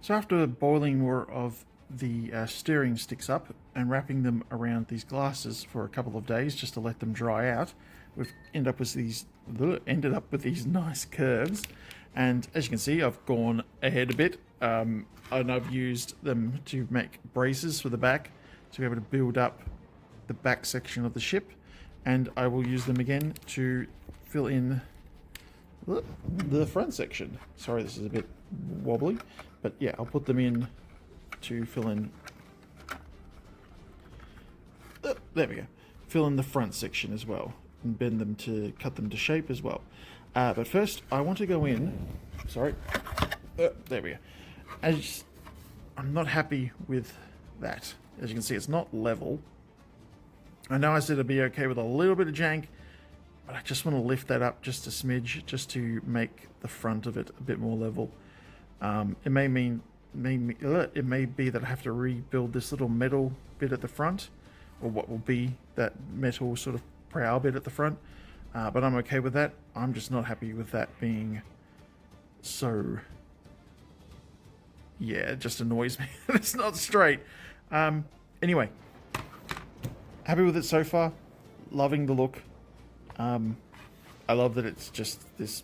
So after boiling more of the steering sticks up and wrapping them around these glasses for a couple of days just to let them dry out, we've ended up with these nice curves. And as you can see, I've gone ahead a bit, and I've used them to make braces for the back to be able to build up the back section of the ship, and I will use them again to fill in the front section. Sorry, this is a bit wobbly, but yeah, I'll put them in to fill in. There we go. Fill in the front section as well, and bend them to cut them to shape as well. But first, I want to go in. Sorry. There we go. I'm not happy with that. As you can see, it's not level. I know I said I'd be okay with a little bit of jank, but I just want to lift that up just a smidge, just to make the front of it a bit more level. It may be that I have to rebuild this little metal bit at the front, or what will be that metal sort of prow bit at the front. But I'm okay with that. I'm just not happy with that being so... Yeah, it just annoys me. It's not straight. Anyway, happy with it so far. Loving the look. I love that it's just this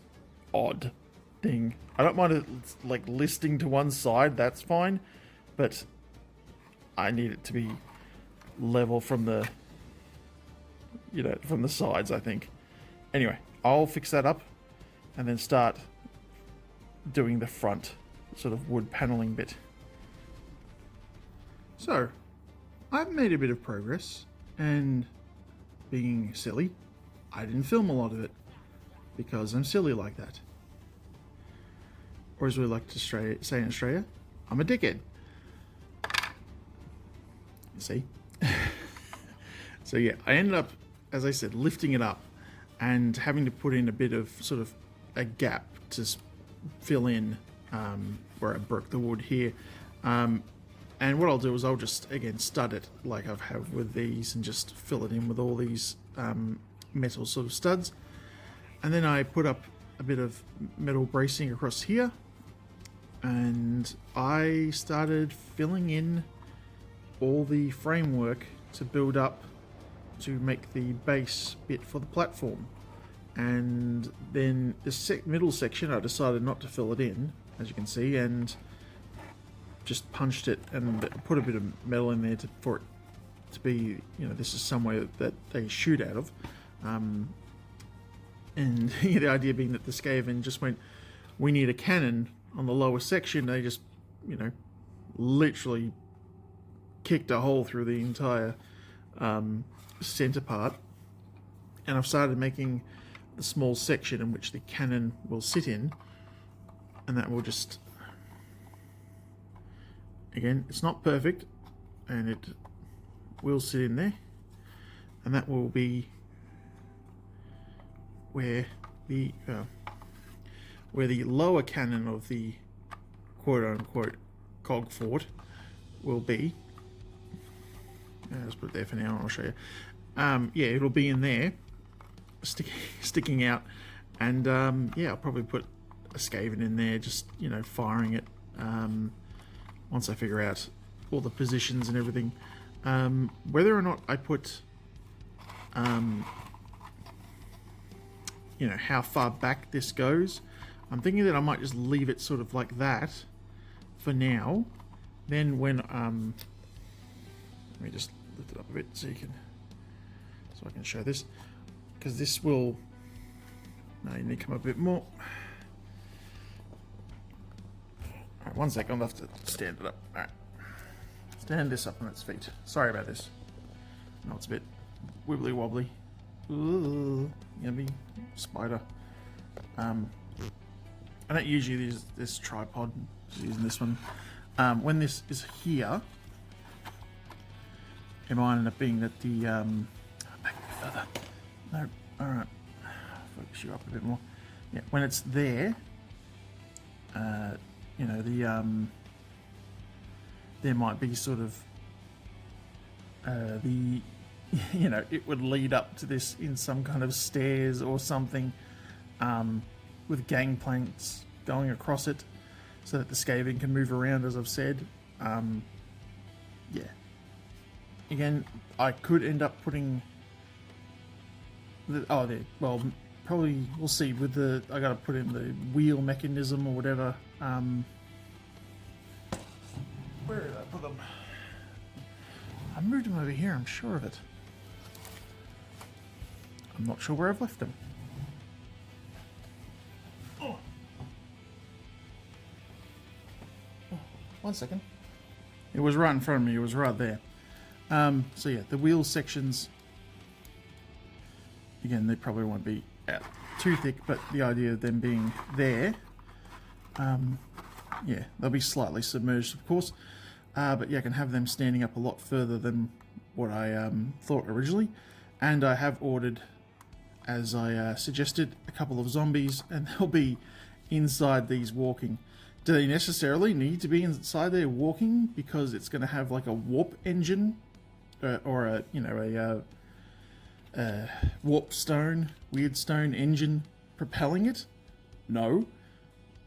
odd thing. I don't mind it like listing to one side, that's fine. But I need it to be level from the, from the sides, I think. Anyway, I'll fix that up and then start doing the front sort of wood paneling bit. So, I've made a bit of progress, and being silly, I didn't film a lot of it because I'm silly like that. Or as we like to say in Australia, I'm a dickhead. You see? So yeah, I ended up, as I said, lifting it up and having to put in a bit of sort of a gap to fill in where I broke the wood here. And what I'll do is I'll just, again, stud it like I've had with these and just fill it in with all these metal sort of studs. And then I put up a bit of metal bracing across here. And I started filling in all the framework to build up to make the base bit for the platform. And then the middle section, I decided not to fill it in, as you can see, and just punched it and put a bit of metal in there for it to be, this is somewhere that they shoot out of. And the idea being that the Skaven just went, we need a cannon on the lower section. They just, literally kicked a hole through the entire center part. And I've started making the small section in which the cannon will sit in, and that will just, again, it's not perfect, and it will sit in there, and that will be where the lower cannon of the quote-unquote Cogfort will be. Let's put it there for now, and I'll show you. Yeah, it'll be in there, sticking out, and yeah, I'll probably put a Skaven in there, just firing it once I figure out all the positions and everything. Whether or not I put how far back this goes, I'm thinking that I might just leave it sort of like that for now. Then when let me just lift it up a bit so I can show this, because this will, no, you need to come up a bit more. Alright, 1 second, I'll have to stand it up. Alright, stand this up on its feet. Sorry about this. No, it's a bit wibbly wobbly. Ooh, yummy spider. I don't usually use this tripod, just using this one. When this is here, it might end up being that the back a bit further. No, alright. Focus you up a bit more. Yeah, when it's there, there might be sort of it would lead up to this in some kind of stairs or something, with gangplanks going across it. so that the Skaven can move around, as I've said. Yeah. Again, I could end up putting the, oh, there. Well, probably we'll see with the. I gotta put in the wheel mechanism or whatever. Where did I put them? I moved them over here. I'm sure of it. I'm not sure where I've left them. Oh. Oh, 1 second. It was right in front of me. It was right there. So yeah, the wheel sections. Again, they probably won't be out too thick, but the idea of them being there, yeah, they'll be slightly submerged, of course. But yeah, I can have them standing up a lot further than what I thought originally. And I have ordered, as I suggested, a couple of zombies, and they'll be inside these walking. Do they necessarily need to be inside there walking? Because it's going to have like a warp engine, or a, you know, a warp stone, weird stone engine propelling it? No.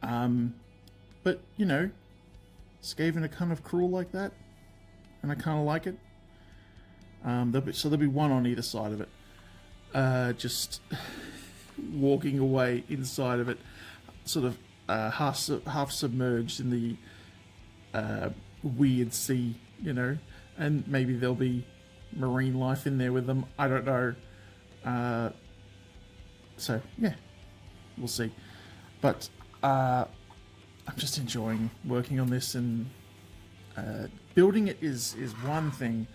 But, you know, Skaven are kind of cruel like that, and I kind of like it. So there'll be one on either side of it, just walking away inside of it, sort of half submerged in the weird sea, you know, and maybe there'll be marine life in there with them. I don't know. So yeah, we'll see. But I'm just enjoying working on this, and building it is one thing,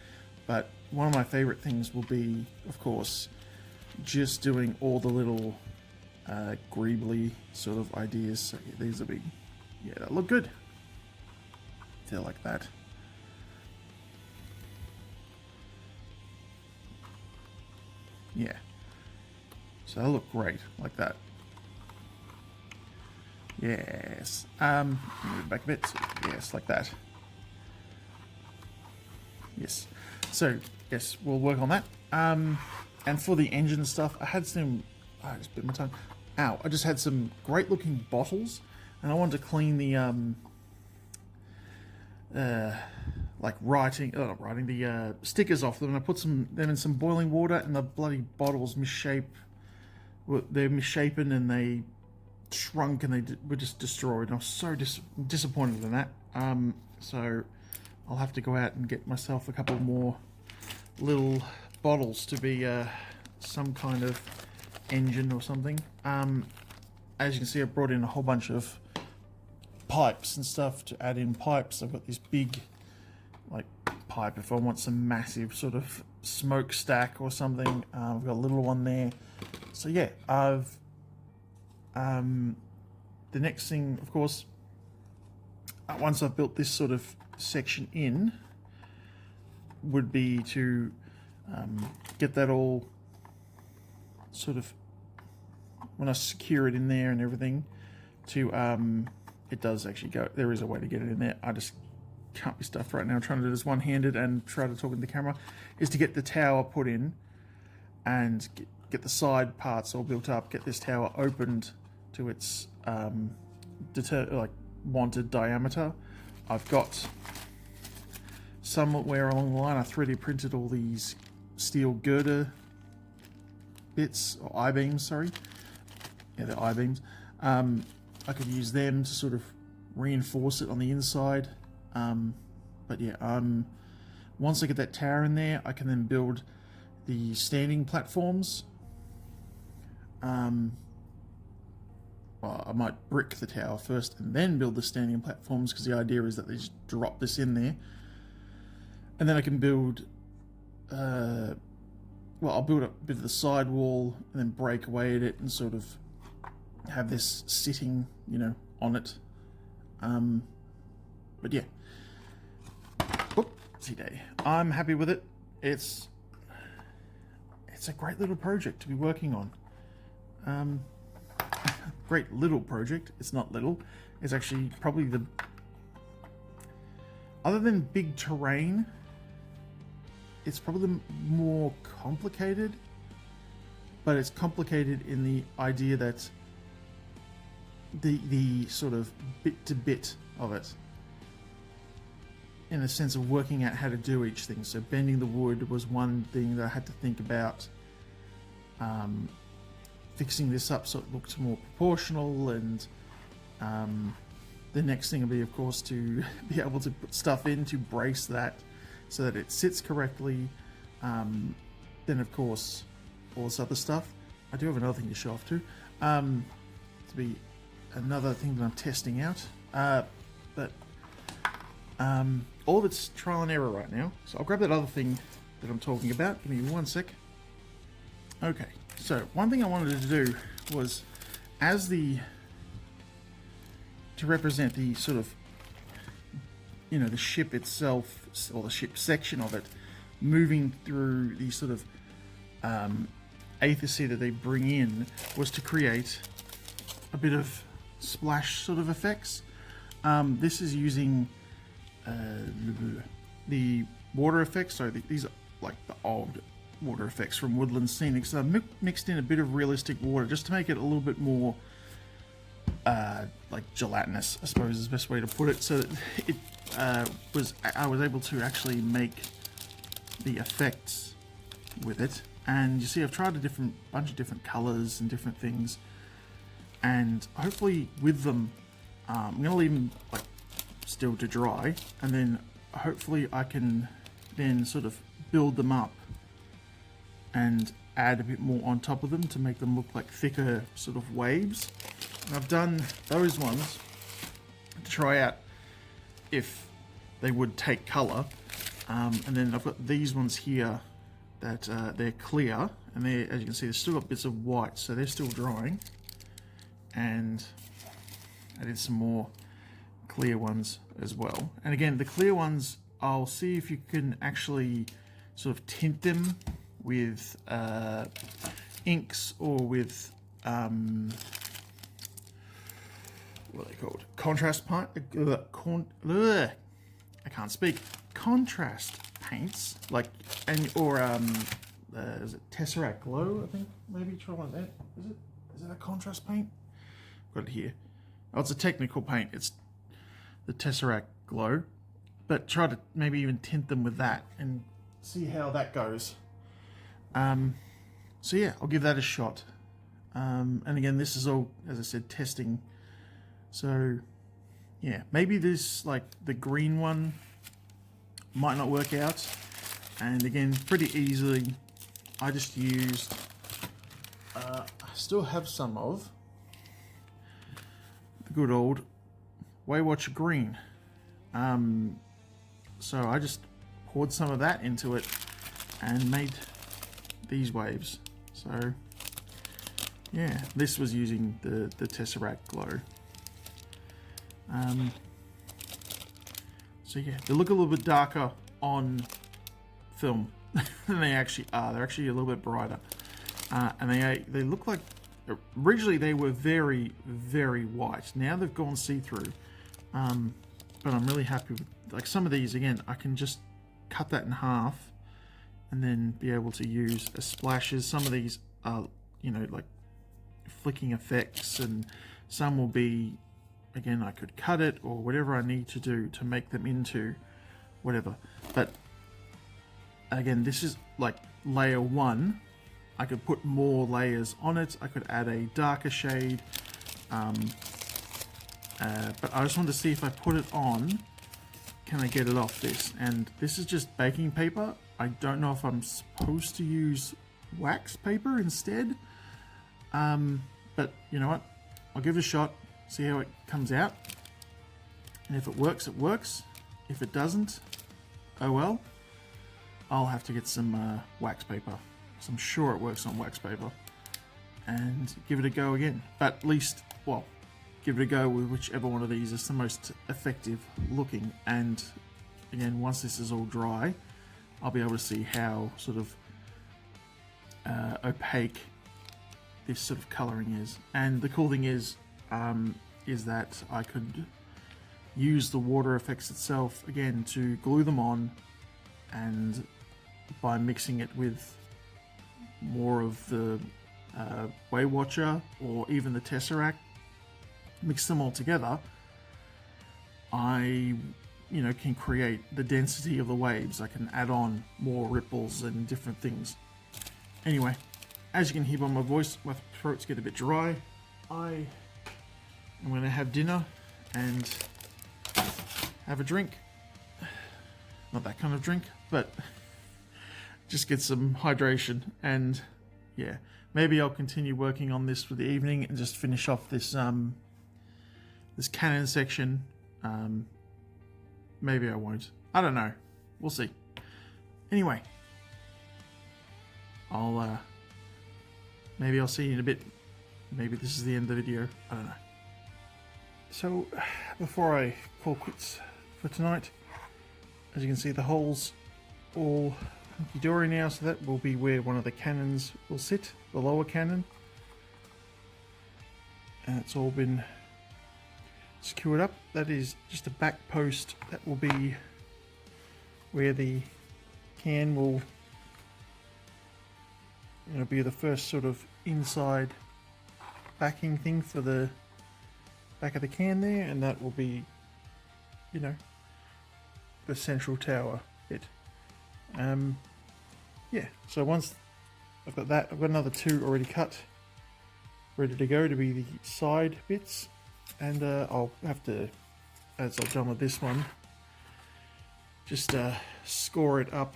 but one of my favorite things will be, of course, just doing all the little greebly sort of ideas. So yeah, these will be, yeah, they look good. They're like that. Yeah. So they look great like that. Yes. Move back a bit. Yes, like that. Yes. So yes, we'll work on that. And for the engine stuff, I had some. I just bit my tongue. Ow! I just had some great looking bottles, and I wanted to clean the like not writing, the stickers off them, and I put them in some boiling water, and the bloody bottles they're misshapen, and they shrunk, and they were just destroyed. And I was so disappointed in that. So I'll have to go out and get myself a couple more little bottles to be some kind of engine or something. As you can see, I brought in a whole bunch of pipes and stuff to add in pipes. I've got this big like pipe if I want some massive sort of smokestack or something. I've got a little one there. So yeah, I've the next thing, of course, once I've built this sort of section in, would be to get that all sort of, when I secure it in there and everything, to it does actually go, there is a way to get it in there. I just can't be stuffed right now. I'm trying to do this one-handed and try to talk into the camera, is to get the tower put in and get the side parts all built up, get this tower opened to its wanted diameter. I've got somewhere along the line, I 3D printed all these steel girder bits, or I-beams, sorry. Yeah, they're I-beams. I could use them to sort of reinforce it on the inside. But yeah, once I get that tower in there, I can then build the standing platforms. Well, I might brick the tower first and then build the standing platforms, because the idea is that they just drop this in there. And then I can build, well, I'll build up a bit of the side wall and then break away at it and sort of have this sitting, you know, on it. But yeah. Whoopsie day. I'm happy with it. It's a great little project to be working on. Great little project. It's not little. It's actually probably the, other than big terrain, it's probably the more complicated, but it's complicated in the idea that the sort of bit to bit of it, in a sense of working out how to do each thing. So bending the wood was one thing that I had to think about. Fixing this up so it looks more proportional, and the next thing will be, of course, to be able to put stuff in to brace that so that it sits correctly. Then, of course, all this other stuff. I do have another thing to show off too. To be another thing that I'm testing out. But all of it's trial and error right now. So I'll grab that other thing that I'm talking about. Give me one sec. Okay, so one thing I wanted to do was, to represent the sort of, the ship itself, or the ship section of it, moving through the sort of aether that they bring in, was to create a bit of splash sort of effects. This is using the water effects. So these are like the old water effects from Woodland Scenic. So I've mixed in a bit of realistic water just to make it a little bit more like gelatinous, I suppose is the best way to put it. So that it I was able to actually make the effects with it. And you see, I've tried a bunch of different colors and different things, and hopefully with them, I'm going to leave them like still to dry, and then hopefully I can then sort of build them up and add a bit more on top of them to make them look like thicker sort of waves. And I've done those ones to try out if they would take color, and then I've got these ones here that they're clear, and they, as you can see, they've still got bits of white, so they're still drying. And I did some more clear ones as well. And again, the clear ones, I'll see if you can actually sort of tint them with inks, or with what are they called? Contrast paint. I can't speak. Contrast paints, like, or is it Tesseract Glow? I think maybe try like that. Is it a contrast paint? Got it here. Oh, it's a technical paint. It's the Tesseract Glow, but try to maybe even tint them with that and see how that goes. So yeah, I'll give that a shot. And again, this is all, as I said, testing. So yeah, maybe this, like the green one, might not work out. And again, pretty easily, I just used, I still have some of the good old Waywatcher green. So I just poured some of that into it and made these waves. So yeah, this was using the Tesseract Glow. So yeah, they look a little bit darker on film than they actually are. They're actually a little bit brighter, and they look like, originally they were very, very white. Now they've gone see-through, but I'm really happy with, like, some of these. Again, I can just cut that in half and then be able to use as splashes. Some of these are, like flicking effects, and some will be, again, I could cut it or whatever I need to do to make them into whatever. But again, this is like layer one. I could put more layers on it. I could add a darker shade. But I just wanted to see if I put it on, can I get it off this? And this is just baking paper. I don't know if I'm supposed to use wax paper instead. But you know what? I'll give it a shot, see how it comes out. And if it works, it works. If it doesn't, oh well. I'll have to get some wax paper. So I'm sure it works on wax paper. And give it a go again. But at least, well, give it a go with whichever one of these is the most effective looking. And again, once this is all dry, I'll be able to see how sort of opaque this sort of colouring is. And the cool thing is that I could use the water effects itself again to glue them on, and by mixing it with more of the Waywatcher or even the Tesseract, mix them all together, I, can create the density of the waves. I can add on more ripples and different things. Anyway, as you can hear by my voice, my throat's getting a bit dry. I am going to have dinner and have a drink. Not that kind of drink, but just get some hydration. And yeah, maybe I'll continue working on this for the evening and just finish off this this cannon section. Maybe I won't. I don't know. We'll see. Anyway, maybe I'll see you in a bit. Maybe this is the end of the video. I don't know. So, before I call quits for tonight, as you can see, the holes all hunky-dory now, so that will be where one of the cannons will sit, the lower cannon. And it's all been secured up. That is just a back post. That will be where the can will, be the first sort of inside backing thing for the back of the can there, and that will be, the central tower bit. Yeah, so once I've got that, I've got another 2 already cut, ready to go to be the side bits, and I'll have to, as I've done with this one, just score it up,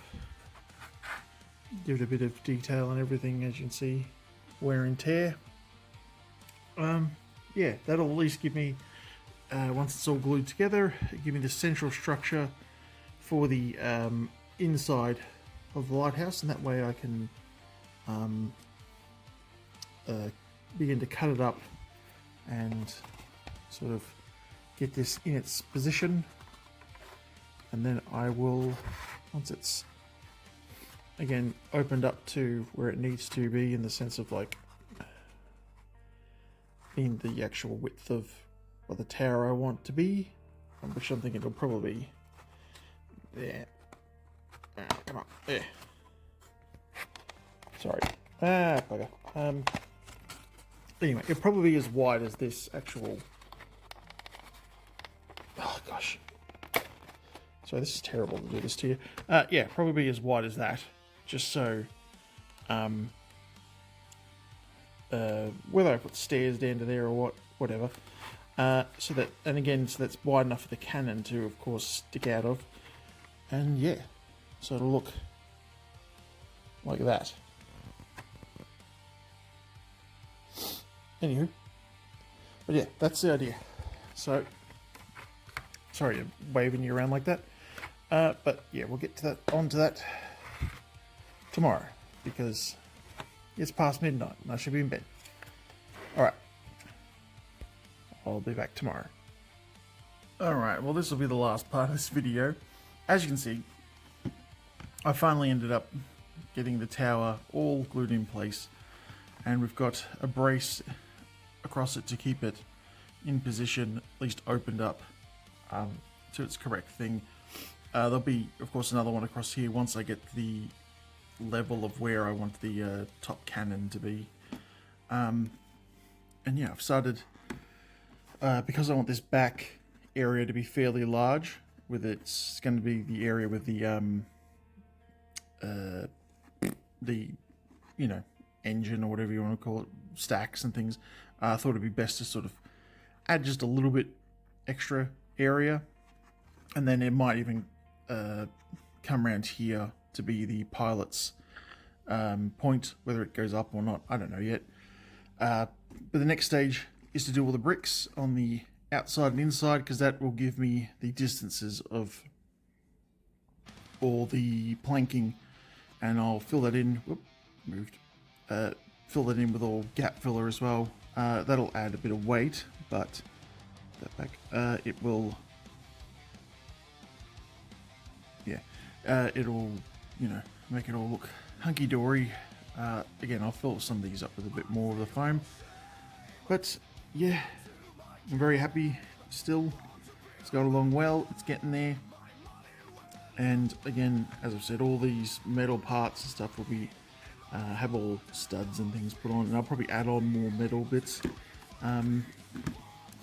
give it a bit of detail and everything. As you can see, wear and tear. Yeah, that'll at least give me, once it's all glued together, give me the central structure for the inside of the lighthouse, and that way I can begin to cut it up and sort of get this in its position. And then I will, once it's again opened up to where it needs to be, in the sense of like in the actual width of what the tower I want to be, which I'm thinking it'll probably be there. Come on, there. Sorry. Bugger. Anyway, it'll probably be as wide as this actual. Oh gosh. So this is terrible to do this to you. Yeah, probably as wide as that, just so whether I put stairs down to there or whatever, so that, and again, so that's wide enough for the cannon to, of course, stick out of, and yeah, so it'll look like that. Anywho, but yeah, that's the idea. So sorry to waving you around like that, but yeah, we'll get to that, onto that tomorrow, because it's past midnight and I should be in bed. Alright, I'll be back tomorrow. Alright, well, this will be the last part of this video. As you can see, I finally ended up getting the tower all glued in place, and we've got a brace across it to keep it in position, at least opened up to its correct thing. There'll be, of course, another one across here once I get the level of where I want the top cannon to be. And yeah, I've started, because I want this back area to be fairly large, with it's going to be the area with the engine, or whatever you want to call it, stacks and things. I thought it'd be best to sort of add just a little bit extra area, and then it might even come around here to be the pilot's point, whether it goes up or not, I don't know yet. But the next stage is to do all the bricks on the outside and inside, because that will give me the distances of all the planking, and I'll fill that in. Whoop, moved. Fill that in with all gap filler as well. That'll add a bit of weight, but that back, it will, yeah, it'll, make it all look hunky-dory. Again, I'll fill some of these up with a bit more of the foam, but yeah, I'm very happy still. It's gone along well, it's getting there. And again, as I've said, all these metal parts and stuff will be have all studs and things put on, and I'll probably add on more metal bits.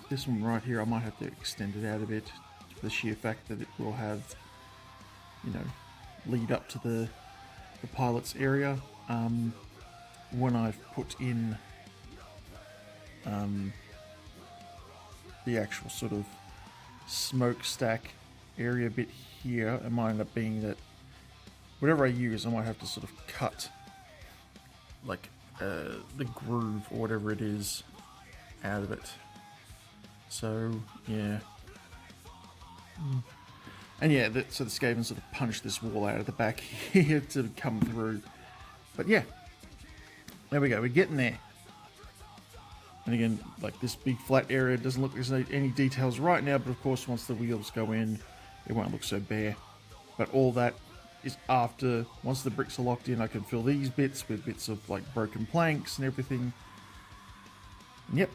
this one right here, I might have to extend it out a bit for the sheer fact that it will have, you know, lead up to the pilot's area. When I've put in the actual sort of smokestack area bit here, it might end up being that whatever I use, I might have to sort of cut like the groove or whatever it is out of it. So yeah, and yeah, so the Skaven sort of punched this wall out of the back here to come through. But yeah, there we go, we're getting there. And again, like this big flat area doesn't look like there's any details right now, but of course once the wheels go in, it won't look so bare. But all that is after, once the bricks are locked in, I can fill these bits with bits of like broken planks and everything. And yep,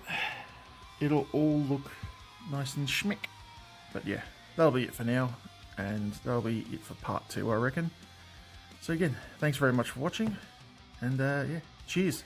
it'll all look nice and schmick. But yeah, that'll be it for now, and that'll be it for part 2, I reckon. So again, thanks very much for watching, and yeah, cheers.